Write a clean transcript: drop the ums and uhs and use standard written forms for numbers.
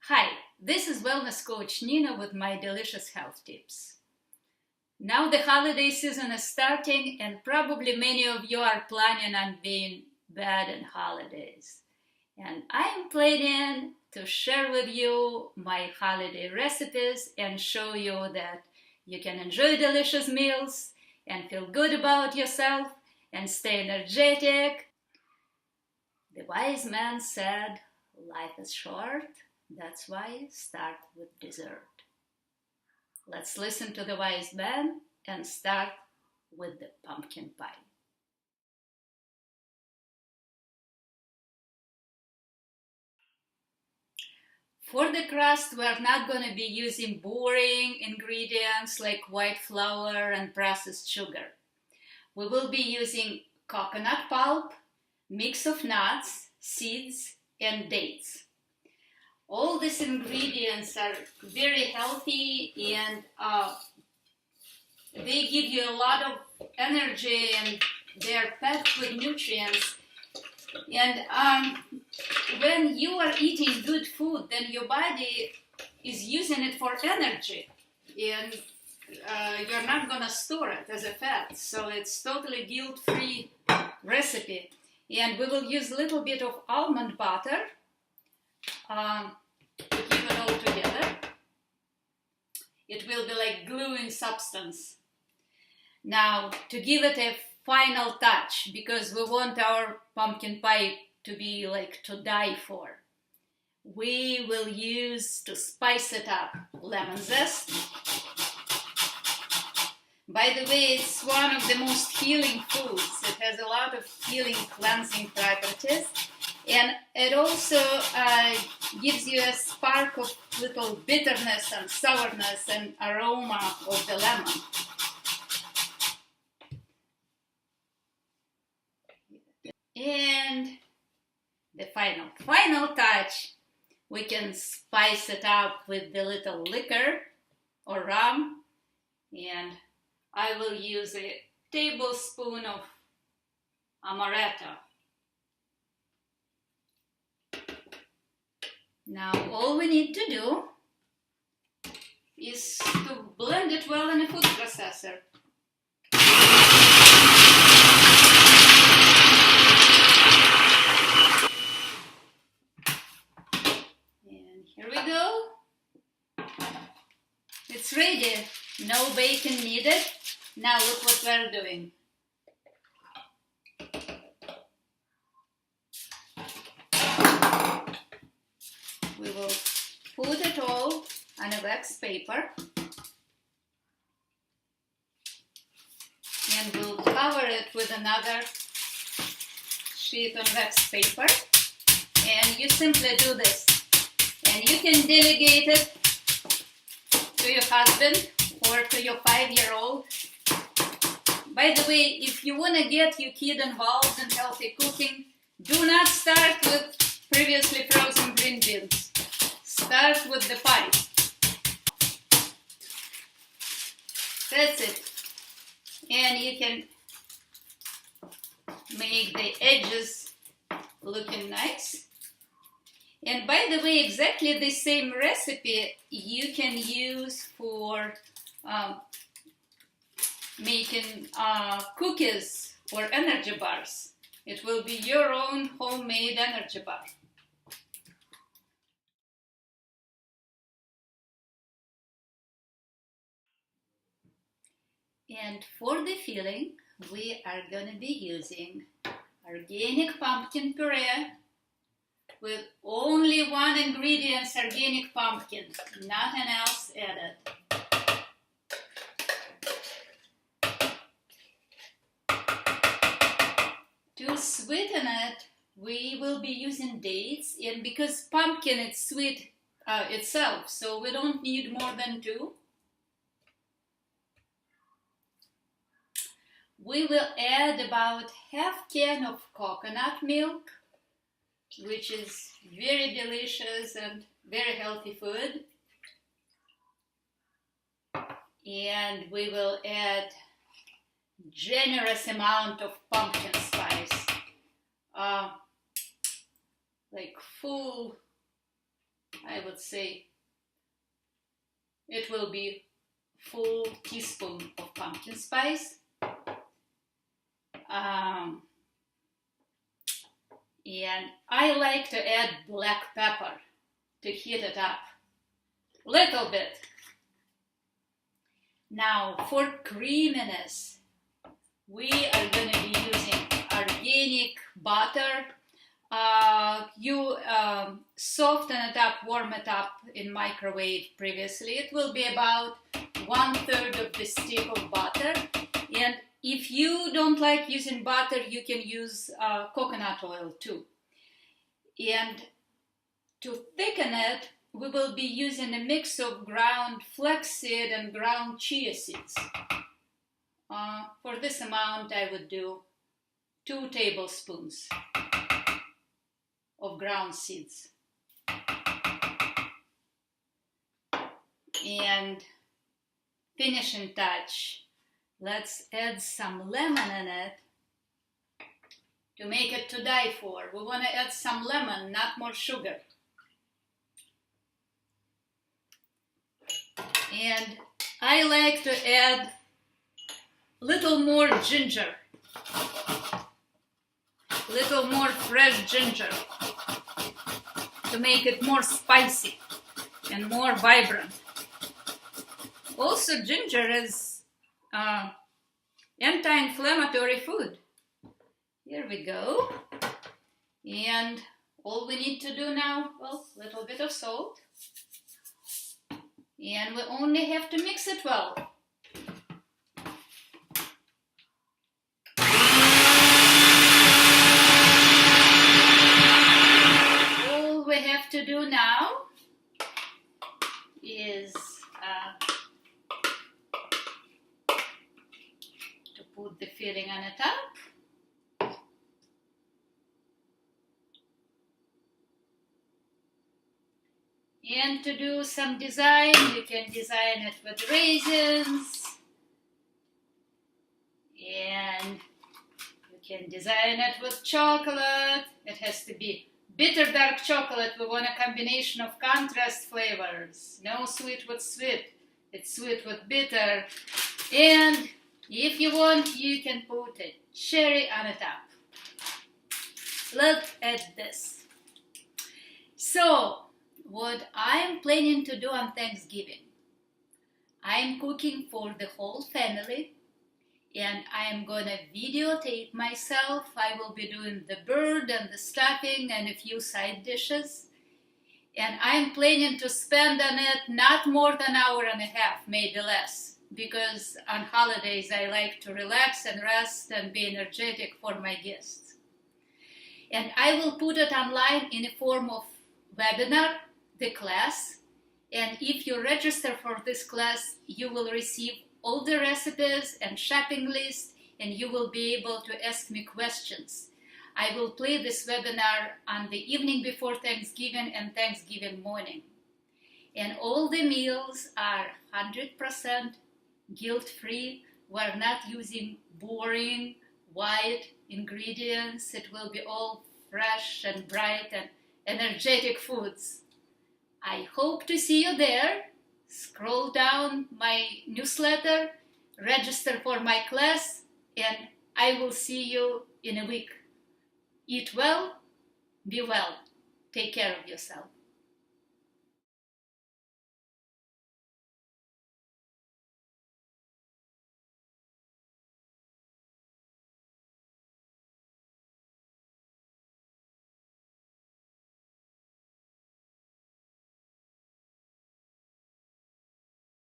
Hi, this is Wellness Coach Nina with my delicious health tips. Now the holiday season is starting and probably many of you are planning on being bad in holidays. And I am planning to share with you my holiday recipes and show you that you can enjoy delicious meals and feel good about yourself and stay energetic. The wise man said, life is short. That's why start with dessert. Let's listen to the wise man and start with the pumpkin pie. For the crust, we're not going to be using boring ingredients like white flour and processed sugar. We will be using coconut pulp, mix of nuts, seeds, and dates. All these ingredients are very healthy and they give you a lot of energy and they're packed with nutrients. And when you are eating good food, then your body is using it for energy and you're not going to store it as a fat. So it's totally guilt-free recipe. And we will use a little bit of almond butter to keep it all together. It will be like gluing substance. Now, to give it a final touch, because we want our pumpkin pie to be like to die for, we will use, to spice it up, lemon zest. By the way, it's one of the most healing foods. It has a lot of healing, cleansing properties. And it also gives you a spark of little bitterness and sourness and aroma of the lemon. And the final touch, we can spice it up with the little liquor or rum. And I will use a tablespoon of amaretto. Now all we need to do is to blend it well in a food processor. And here we go. It's ready. No bacon needed. Now look what we're doing. We will put it all on a wax paper and we'll cover it with another sheet of wax paper, and you simply do this, and you can delegate it to your husband or to your 5-year-old. By the way, if you want to get your kid involved in healthy cooking, do not start with previously frozen green beans. Start with the pie. That's it. And you can make the edges looking nice. And by the way, exactly the same recipe you can use for making cookies or energy bars. It will be your own homemade energy bar. And for the filling, we are going to be using organic pumpkin puree with only one ingredient, organic pumpkin, nothing else added. To sweeten it, we will be using dates, and because pumpkin is sweet itself, so we don't need more than 2. We will add about half can of coconut milk, which is very delicious and very healthy food. And we will add generous amount of pumpkin spice, like full I would say it will be full teaspoon of pumpkin spice. And I like to add black pepper to heat it up. Little bit. Now for creaminess, we are going to be using organic butter. You soften it up, warm it up in microwave previously. It will be about 1/3 of the stick of butter. And if you don't like using butter, you can use coconut oil too. And to thicken it, we will be using a mix of ground flaxseed and ground chia seeds. For this amount, I would do 2 tablespoons of ground seeds. And finishing touch, let's add some lemon in it to make it to die for. We want to add some lemon, not more sugar. And I like to add a little more ginger, a little more fresh ginger to make it more spicy and more vibrant. Also, ginger is anti-inflammatory food. Here we go. And all we need to do now, well, a little bit of salt. And we only have to mix it well. All we have to do now is to put the filling on the top. And to do some design, you can design it with raisins, and you can design it with chocolate. It has to be bitter dark chocolate. We want a combination of contrast flavors. No sweet with sweet, it's sweet with bitter. And if you want, you can put a cherry on the top. Look at this. So, what I'm planning to do on Thanksgiving, I'm cooking for the whole family, and I'm gonna videotape myself. I will be doing the bird and the stuffing and a few side dishes, and I'm planning to spend on it not more than an hour and a half, maybe less, because on holidays I like to relax and rest and be energetic for my guests. And I will put it online in a form of webinar, the class, and if you register for this class, you will receive all the recipes and shopping list, and you will be able to ask me questions. I will play this webinar on the evening before Thanksgiving and Thanksgiving morning. And all the meals are 100% guilt-free. We're not using boring white ingredients. It will be all fresh and bright and energetic foods. I hope to see you there. Scroll down my newsletter, register for my class, and I will see you in a week. Eat well, be well, take care of yourself.